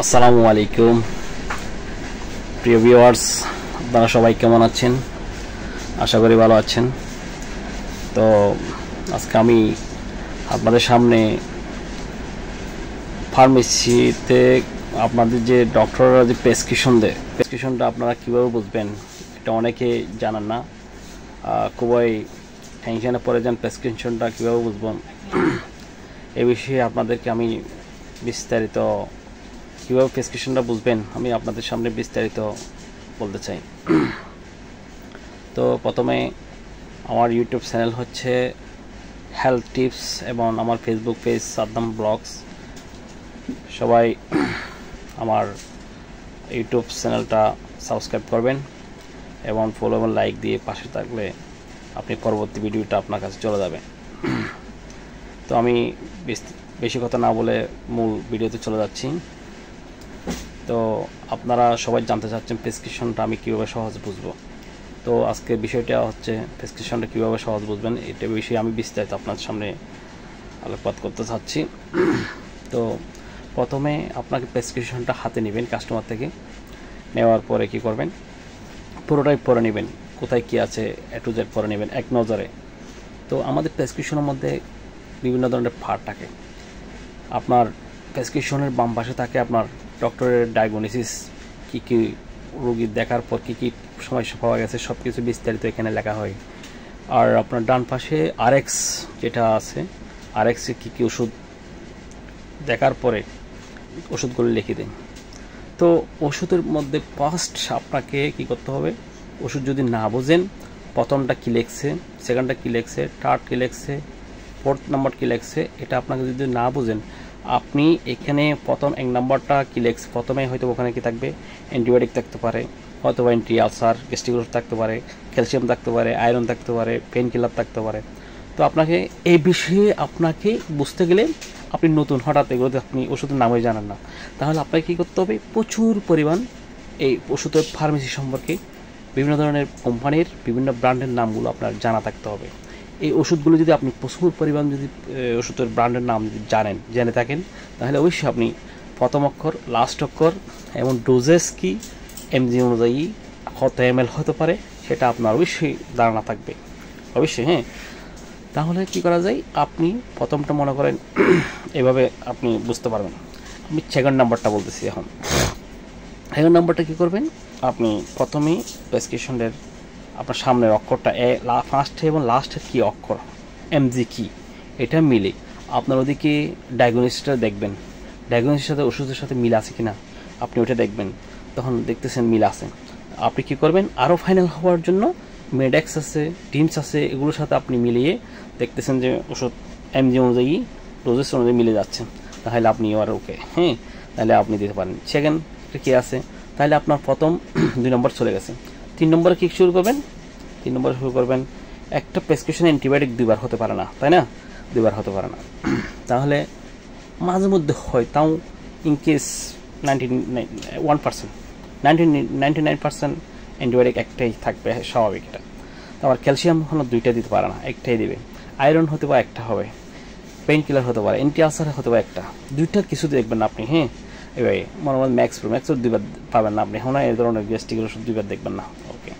আসসালামু আলাইকুম প্রিয় ভিউয়ার্স, আপনারা সবাই কেমন আছেন? আশা করি ভালো আছেন। তো আজকে আমি আপনাদের সামনে ফার্মেসিতে আপনাদের যে ডক্টররা যে প্রেসক্রিপশন দেয়, প্রেসক্রিপশনটা আপনারা কীভাবে বুঝবেন এটা অনেকে জানেন না। খুবই টেনশনে পড়ে যান প্রেসক্রিপশনটা কীভাবে বুঝবেন এ বিষয়ে আপনাদেরকে আমি বিস্তারিত কীভাবে প্রেসক্রিপশনটা বুঝবেন আমি আপনাদের সামনে বিস্তারিত বলতে চাই। তো প্রথমে আমার ইউটিউব চ্যানেল হচ্ছে হেলথ টিপস এবং আমার ফেসবুক পেজ সাদ্দাম ব্লগস। সবাই আমার ইউটিউব চ্যানেলটা সাবস্ক্রাইব করবেন এবং ফলো এবং লাইক দিয়ে পাশে থাকলে আপনি পরবর্তী ভিডিওটা আপনার কাছে চলে যাবে। তো আমি বেশি কথা না বলে মূল ভিডিওতে চলে যাচ্ছি। তো আপনারা সবাই জানতে চাচ্ছেন প্রেসক্রিপশনটা আমি কীভাবে সহজ বুঝবো। তো আজকে বিষয়টা হচ্ছে প্রেসক্রিপশনটা কীভাবে সহজ বুঝবেন এটা বিষয়ে আমি বিস্তারিত আপনার সামনে আলোকপাত করতে চাচ্ছি। তো প্রথমে আপনাকে প্রেসক্রিপশনটা হাতে নেবেন কাস্টমার থেকে, নেওয়ার পরে কি করবেন, পুরোটাই পড়ে নেবেন, কোথায় কি আছে এ টু জেড পড়ে নেবেন এক নজরে। তো আমাদের প্রেসক্রিপশনের মধ্যে বিভিন্ন ধরনের পার্ট থাকে। আপনার প্রেসক্রিপশনের বাম পাশে থাকে আপনার ডক্টরের ডায়াগনোসিস, কী কী রোগী দেখার পর কী কী সমস্যা পাওয়া গেছে সব কিছু বিস্তারিত এখানে লেখা হয়। আর আপনার ডান পাশে আরএক্স যেটা আছে, আরএক্সে কী কী ওষুধ দেখার পরে ওষুধগুলো লিখে দিন। তো ওষুধের মধ্যে ফার্স্ট আপনাকে কি করতে হবে, ওষুধ যদি না বোঝেন প্রথমটা কী লেখছে, সেকেন্ডটা কী লেখছে, থার্ড কী লেখছে, ফোর্থ নাম্বার কী লেখছে, এটা আপনাকে যদি না বোঝেন আপনি এখানে প্রথম এক নাম্বারটা কী লেখছে, প্রথমে হয়তো ওখানে কি থাকবে, অ্যান্টিবায়োটিক থাকতে পারে, হয়তো অ্যান্টি আলসার গ্যাস্ট্রিক ওষুধ থাকতে পারে, ক্যালসিয়াম থাকতে পারে, আয়রন থাকতে পারে, পেন কিলার থাকতে পারে। তো আপনাকে এই বিষয়ে আপনাকে বুঝতে গেলে আপনি নতুন হঠাৎ এগুলোতে আপনি ওষুধের নামই জানেন না, তাহলে আপনাকে কী করতে হবে, প্রচুর পরিমাণ এই ওষুধের ফার্মেসি সম্পর্কে বিভিন্ন ধরনের কোম্পানির বিভিন্ন ব্র্যান্ডের নামগুলো আপনার জানা থাকতে হবে। এই ওষুধগুলো যদি আপনি প্রচুর পরিমাণ যদি ওষুধের ব্র্যান্ডের নাম যদি জেনে থাকেন তাহলে অবশ্যই আপনি প্রথম অক্ষর, লাস্ট অক্ষর এবং ডোজেস কি এমজি অনুযায়ী কত এমএল হতে পারে সেটা আপনার অবশ্যই ধারণা থাকবে অবশ্যই। হ্যাঁ, তাহলে কি করা যায়, আপনি প্রথমটা মনে করেন এভাবে আপনি বুঝতে পারবেন। আমি সেকেন্ড নাম্বারটা বলতেছি। এখন সেকেন্ড নাম্বারটা কী করবেন, আপনি প্রথমেই প্রেসক্রিপশনের আপনার সামনের অক্ষরটা ফার্স্টে এবং লাস্টের কী অক্ষর এমজি কি এটা মিলে আপনার ওদিকে ডায়াগনোসিসটা দেখবেন, ডায়াগনোসিসের সাথে ওষুধের সাথে মিল আছে কি না আপনি ওটা দেখবেন। তখন দেখতেছেন মিল আছে, আপনি কি করবেন, আরও ফাইনাল হওয়ার জন্য মেডেক্স আছে, টিমস আছে, এগুলোর সাথে আপনি মিলিয়ে দেখতেছেন যে ওষুধ এমজি অনুযায়ী ডোজেস অনুযায়ী মিলে যাচ্ছে, তাহলে আপনি আর ওকে, হ্যাঁ, তাহলে আপনি দিতে পারেন। সেকেন্ডটা কী আছে, তাহলে আপনার প্রথম 2 নম্বর চলে গেছে। 3 নম্বরে কী শুরু করবেন, 3 নম্বরে শুরু করবেন, একটা প্রেসক্রিপশন অ্যান্টিবায়োটিক 2 বার হতে পারে না, তাই না, 2 বার হতে পারে না। তাহলে মাঝে মধ্যে হয়, তাও ইনকেস 99% অ্যান্টিবায়োটিক একটাই থাকবে, স্বাভাবিক এটা। আবার ক্যালসিয়াম হলো 2টা দিতে পারে না, একটাই দেবে। আয়রন হতে পারে একটা হবে, পেইন কিলার হতে পারে, অ্যান্টি আলসার হতে পারে একটা, 2টা কিছু দেখবেন না আপনি। হ্যাঁ, এবারে মনে হয় ম্যাক্সপ্রো 2 বার পাবেন না আপনি, এখন এই ধরনের গ্যাস্ট্রিকের ওষুধ 2 বার দেখবেন না। ওকে,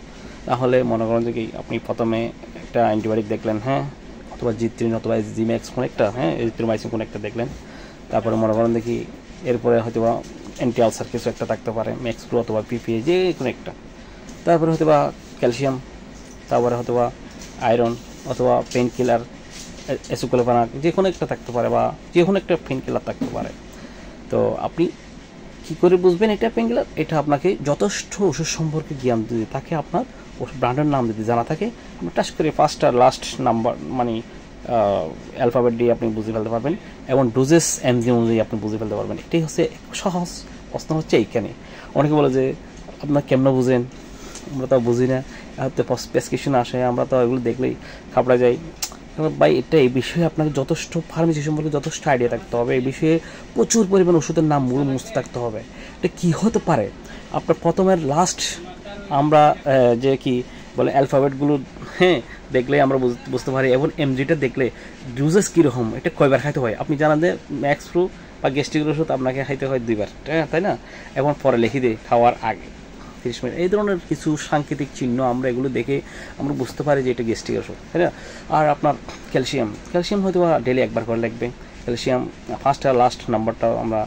তাহলে মনে করেন যে কি আপনি প্রথমে একটা অ্যান্টিবায়োটিক দেখলেন, হ্যাঁ, অথবা জিত্রিন অথবা জিম্যাক্স কোনো একটা, হ্যাঁ, এজিথ্রোমাইসিন কোনো একটা দেখলেন। তারপরে মনে করেন দেখি এরপরে হয়তো বা অ্যান্টি আলসার কিছু একটা থাকতে পারে, ম্যাক্সপ্রো অথবা পিপিএ যে কোনো একটা। তারপরে হয়তো বা ক্যালসিয়াম, তারপরে হয়তো বা আয়রন অথবা পেইন কিলার অ্যাসিক্লোফেনাক যে কোনো একটা থাকতে পারে, বা যে কোনো একটা পেইন কিলার থাকতে পারে। তো আপনি কী করে বুঝবেন এটা পেইন কিলার, এটা আপনাকে যথেষ্ট ওষুধ সম্পর্কে জ্ঞান যদি থাকে, আপনার ওষুধ ব্র্যান্ডের নাম যদি জানা থাকে, আপনি টাচ করে ফার্স্ট আর লাস্ট নাম্বার মানে অ্যালফাবেট দিয়ে আপনি বুঝে ফেলতে পারবেন এবং ডোজেস এমজি অনুযায়ী আপনি বুঝে ফেলতে পারবেন। এটাই হচ্ছে সহজ প্রশ্ন হচ্ছে এইখানে। অনেকে বলে যে আপনার কেমন বুঝেন, আমরা তো বুঝি না, প্রেসক্রিপশন আসে আমরা তো এগুলো দেখলেই খাবড়া যাই। ভাই এটা এই বিষয়ে আপনাকে যথেষ্ট ফার্মেসি সম্পর্কে যথেষ্ট আইডিয়া থাকতে হবে, এই বিষয়ে প্রচুর পরিমাণ ওষুধের নাম মুখস্থ থাকতে হবে। এটা কী হতে পারে, আপনার প্রথমের লাস্ট আমরা যে কি বলে অ্যালফাবেটগুলো, হ্যাঁ, দেখলে আমরা বুঝতে পারি এবং এমজিটা দেখলে ডোজেস কীরকম, এটা কয়বার খাইতে হয়। আপনি জানান যে ম্যাক্সপ্রো বা গ্যাস্ট্রিকের ওষুধ আপনাকে খাইতে হয় 2 বার, তাই না? এবং পরে লিখে দেয় খাওয়ার আগে 30 মিনিট। এই ধরনের কিছু সাংকেতিক চিহ্ন আমরা এগুলো দেখে আমরা বুঝতে পারি যে এটা গ্যাস্ট্রিকের ওষুধ, তাই না? আর আপনার ক্যালসিয়াম হয়তো ডেলি একবার করে লাগবে। ক্যালসিয়াম ফার্স্ট আর লাস্ট নাম্বারটা আমরা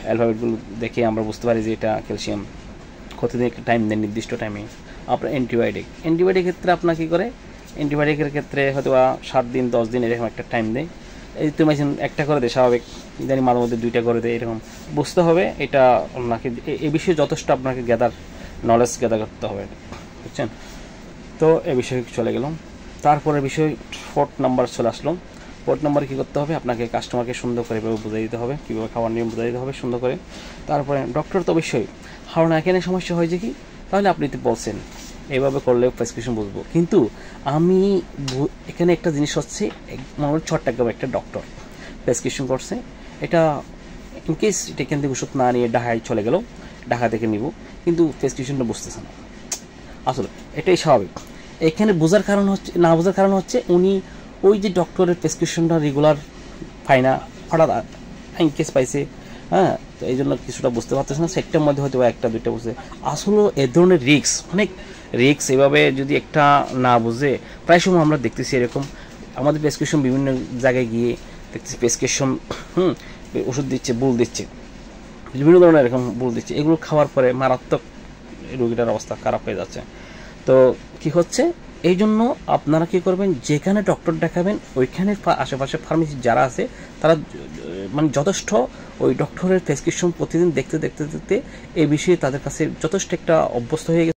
অ্যালফাবেটগুলো দেখে আমরা বুঝতে পারি যে এটা ক্যালসিয়াম। কতদিন একটা টাইম দেন, নির্দিষ্ট টাইমে। আপনার অ্যান্টিবায়োটিক ক্ষেত্রে আপনার কী করে, অ্যান্টিবায়োটিকের ক্ষেত্রে হয়তো 7 দিন 10 দিন এরকম একটা টাইম দেয়। এই তো মেশিন একটা করে দেয় স্বাভাবিক, ইদানিং মাঝে মধ্যে 2টা করে দেয়, এরকম বুঝতে হবে। এটা আপনাকে এই বিষয়ে যথেষ্ট আপনাকে নলেজ গ্যাদার করতে হবে, বুঝছেন? তো এই বিষয়ে চলে গেলাম। তারপরে বিষয় 4 নাম্বার চলে আসলাম। 4 নাম্বারে কী করতে হবে, আপনাকে কাস্টমারকে সুন্দর করে এভাবে বুঝাই দিতে হবে, কীভাবে খাওয়ার নিয়ম বুঝাই দিতে হবে সুন্দর করে। তারপরে ডক্টর তো অবশ্যই হাওড়া এখানে সমস্যা হয়েছে কি, তাহলে আপনি তো বলছেন এইভাবে করলে প্রেসক্রিপশন বুঝবো, কিন্তু আমি এখানে একটা জিনিস হচ্ছে, মনে হয় চট্টগ্রামে একটা ডক্টর প্রেসক্রিপশন করছে, এটা ইনকেস এটা এখান থেকে ওষুধ না নিয়ে ঢাকায় চলে গেল, ঢাকা থেকে নিব, কিন্তু প্রেসক্রিপশনটা বুঝতেছে না। আসলে এটাই স্বাভাবিক। এখানে বোঝার কারণ হচ্ছে, না বোঝার কারণ হচ্ছে উনি ওই যে ডক্টরের প্রেসক্রিপশনটা রেগুলার পায় না, হঠাৎ ইনকেস পাইছে, হ্যাঁ, তো এই জন্য কিছুটা বুঝতে পারতেছে না, সেটার মধ্যে হয়তো 1টা 2টা বুঝে। আসলে এ ধরনের অনেক রিক্স, এভাবে যদি একটা না বুঝে, প্রায় সময় আমরা দেখতেছি এরকম আমাদের প্রেসক্রিপশন বিভিন্ন জায়গায় গিয়ে দেখতেছি প্রেসক্রিপশন ওষুধ দিচ্ছে, ভুল দিচ্ছে, বিভিন্ন ধরনের এরকম ভুল দিচ্ছে, এগুলো খাওয়ার পরে মারাত্মক রোগীটার অবস্থা খারাপ হয়ে যাচ্ছে। তো কি হচ্ছে, এই জন্য আপনারা কী করবেন, যেখানে ডক্টর দেখাবেন ওইখানের আশেপাশে ফার্মেসি যারা আছে তারা মানে যথেষ্ট ওই ডক্টরের প্রেসক্রিপশন প্রতিদিন দেখতে দেখতে দেখতে এই বিষয়ে তাদের কাছে যথেষ্ট একটা অভ্যস্ত হয়ে গেছে।